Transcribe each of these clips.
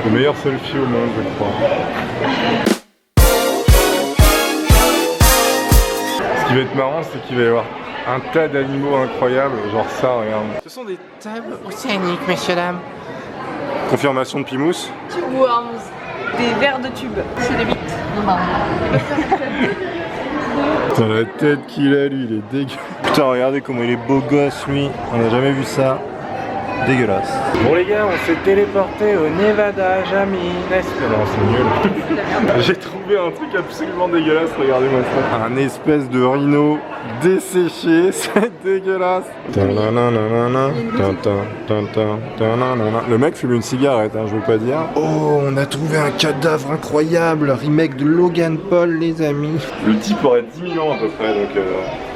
Le meilleur selfie au monde, je crois. Ce qui va être marrant, c'est qu'il va y avoir un tas d'animaux incroyables, genre ça, regarde. Ce sont des tables océaniques, messieurs, dames. Confirmation de Pimous. Tube worms, des vers de tube. C'est des bites. Putain, la tête qu'il a, lui, il est dégueu. Putain, regardez comment il est beau gosse, lui. On n'a jamais vu ça. Dégueulasse. Bon les gars, on s'est téléporté au Nevada, Jamie. Non, c'est nul. J'ai trouvé un truc absolument dégueulasse, regardez-moi ça. Un espèce de rhino desséché, c'est dégueulasse. Le mec fume une cigarette, hein, je veux pas dire. Oh, on a trouvé un cadavre incroyable, remake de Logan Paul, les amis. Le type aurait 10 000 ans à peu près, donc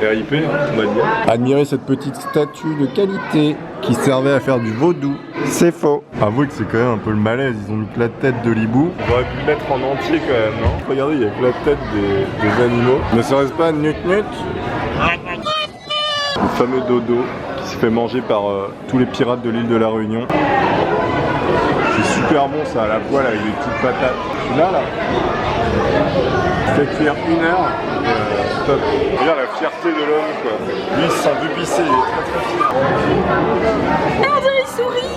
RIP, hein, on va dire. Admirez cette petite statue de qualité qui servait à faire du vaudou. C'est faux. Avouez que c'est quand même un peu le malaise, ils ont mis que la tête de l'hibou. On aurait pu le mettre en entier quand même, non? Regardez, il y a que la tête des animaux. Ne serait-ce pas Nut Nut? Le fameux dodo qui se fait manger par tous les pirates de l'île de la Réunion. C'est super bon ça, à la poêle avec des petites patates. Là, fait cuire 1 heure. Top. Regarde la fierté de l'homme quoi. Lui il se sent pupissé, il est très très fier. Ah, on dirait une souris.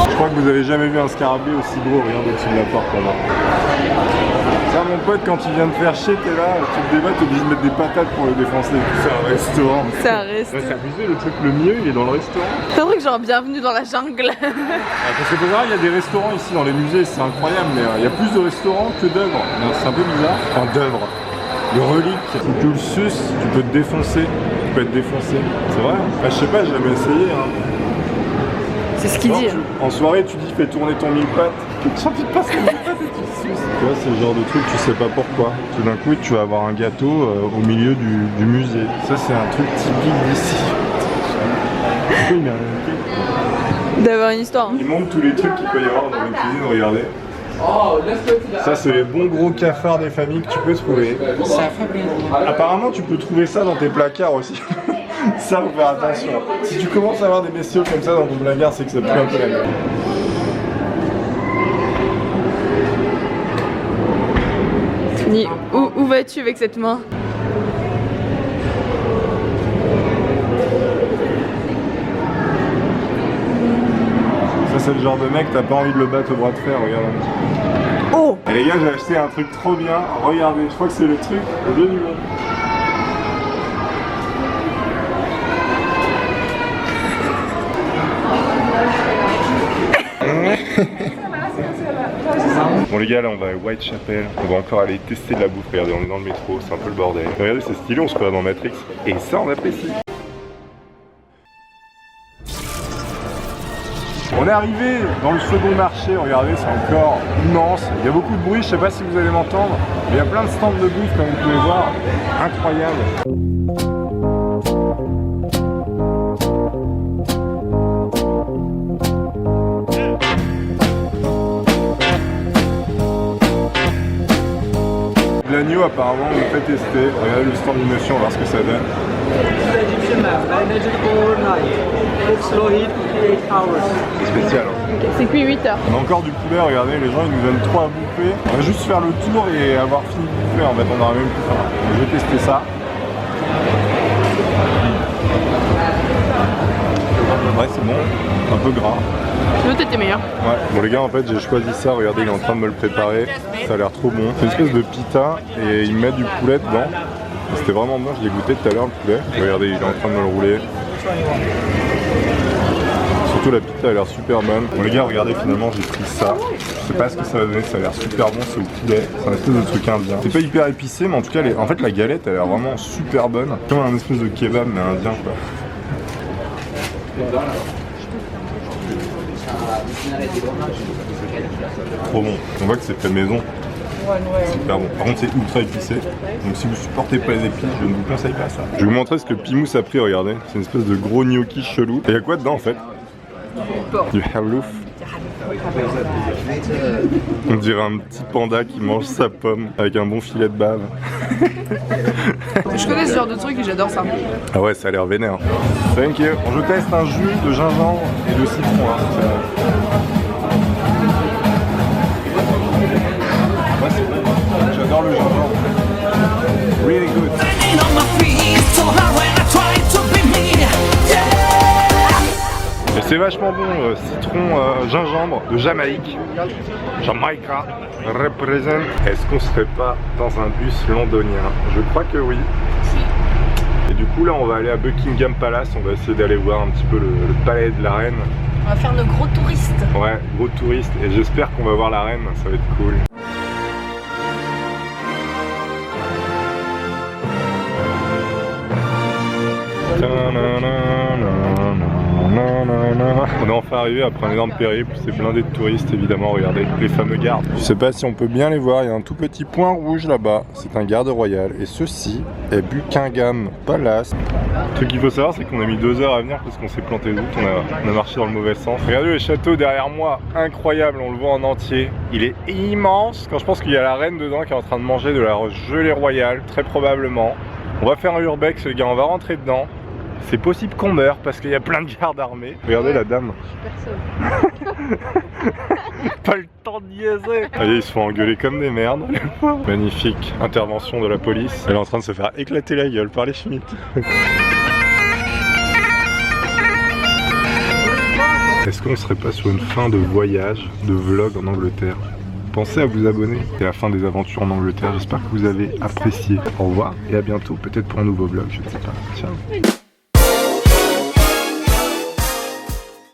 Je crois que vous avez jamais vu un scarabée aussi gros, regarde au-dessus de la porte là-bas. Ça mon pote, quand il vient te faire chier, t'es là, tu te débats, t'es obligé de mettre des patates pour le défoncer. C'est un restaurant. C'est un resto. Ouais, c'est abusé, le truc le mieux il est dans le restaurant. C'est un truc genre bienvenue dans la jungle. Parce que pour ça, il y a des restaurants ici dans les musées, c'est incroyable, mais il y a plus de restaurants que d'œuvres. C'est un peu bizarre. Enfin, d'œuvres. De reliques. Si tu le suces, tu peux te défoncer. Tu peux être défoncé. C'est vrai. Bah, je sais pas, j'ai jamais essayé. Hein. C'est ce qu'il dit. En soirée, tu dis fais tourner ton mille pattes. Tu te passes ton mille pattes et tu le suces. Tu vois, c'est le genre de truc, tu sais pas pourquoi. Tout d'un coup, tu vas avoir un gâteau au milieu du musée. Ça, c'est un truc typique d'ici. Pourquoi il a un D'avoir une histoire. Il montre tous les trucs qu'il peut y avoir dans une cuisine, regardez. Ça c'est les bons gros cafards des familles que tu peux trouver. Apparemment tu peux trouver ça dans tes placards aussi. Ça faut faire attention. Si tu commences à avoir des bestioles comme ça dans ton placard, c'est que ça pue un peu la gueule. Où vas-tu avec cette main? Ça c'est le genre de mec, t'as pas envie de le battre au bras de fer, regarde. Oh! Et les gars, j'ai acheté un truc trop bien, regardez, je crois que c'est le truc le mieux du monde. Bon les gars, là on va à Whitechapel, on va encore aller tester de la bouffe, regardez, on est dans le métro, c'est un peu le bordel. Regardez, c'est stylé, on se croit dans Matrix, et ça on apprécie. On est arrivé dans le second marché, regardez, c'est encore immense. Il y a beaucoup de bruit, je sais pas si vous allez m'entendre, mais il y a plein de stands de bouffe comme vous pouvez voir, incroyable. L'agneau apparemment on fait tester, regardez le stand d'émotion, on va voir ce que ça donne. C'est spécial. Hein. C'est cuit 8 heures. On a encore du poulet, regardez, les gens ils nous donnent trop à bouffer. On va juste faire le tour et avoir fini de bouffer, en fait on aura même plus faim. Je vais tester ça. Ouais c'est bon, un peu gras. L'autre était meilleur. Ouais, bon les gars en fait j'ai choisi ça, regardez il est en train de me le préparer. Ça a l'air trop bon. C'est une espèce de pita et il met du poulet dedans. C'était vraiment bon, je l'ai goûté tout à l'heure le poulet. Regardez, il est en train de me le rouler. Surtout la pita a l'air super bonne. Bon les gars, regardez, finalement j'ai pris ça. Je sais pas ce que ça va donner, ça a l'air super bon, c'est au poulet. C'est un espèce de truc indien. C'est pas hyper épicé, mais en tout cas, en fait la galette a l'air vraiment super bonne. Comme un espèce de kebab mais indien quoi. Trop bon, on voit que c'est fait maison. Super bon. Par contre c'est ultra épicé. Donc si vous supportez pas les épices, je ne vous conseille pas ça. Je vais vous montrer ce que Pimous a pris, regardez. C'est une espèce de gros gnocchi chelou. Et il y a quoi dedans en fait? Du halouf. On dirait un petit panda qui mange sa pomme avec un bon filet de bave. Je connais ce genre de truc et j'adore ça. Ah ouais, ça a l'air vénère. Thank you. Je teste un jus de gingembre et de citron. Hein. Ouais, c'est bon. J'adore le gingembre. Really good. Et c'est vachement bon, citron, gingembre de Jamaïque. Jamaica represent. Est-ce qu'on serait pas dans un bus londonien? Je crois que oui. Et du coup là on va aller à Buckingham Palace, on va essayer d'aller voir un petit peu le palais de la reine. On va faire nos gros touristes. Ouais, gros touriste, et j'espère qu'on va voir la reine, ça va être cool. On est enfin arrivé après un énorme périple, c'est blindé de touristes évidemment, regardez les fameux gardes. Je sais pas si on peut bien les voir, il y a un tout petit point rouge là-bas, c'est un garde royal et ceci est Buckingham Palace. Le truc qu'il faut savoir c'est qu'on a mis 2 heures à venir parce qu'on s'est planté de route, on a marché dans le mauvais sens. Regardez le château derrière moi, incroyable, on le voit en entier, il est immense. Quand je pense qu'il y a la reine dedans qui est en train de manger de la gelée royale, très probablement. On va faire un urbex les gars, on va rentrer dedans. C'est possible qu'on meure parce qu'il y a plein de gardes armés. Regardez la dame. Personne. Pas le temps de niaiser. Allez, ils se font engueuler comme des merdes. Magnifique intervention de la police. Elle est en train de se faire éclater la gueule par les Schmitt. Est-ce qu'on serait pas sur une fin de voyage, de vlog en Angleterre? Pensez à vous abonner. C'est la fin des aventures en Angleterre. J'espère que vous avez apprécié. Au revoir et à bientôt. Peut-être pour un nouveau vlog, je ne sais pas. Ciao.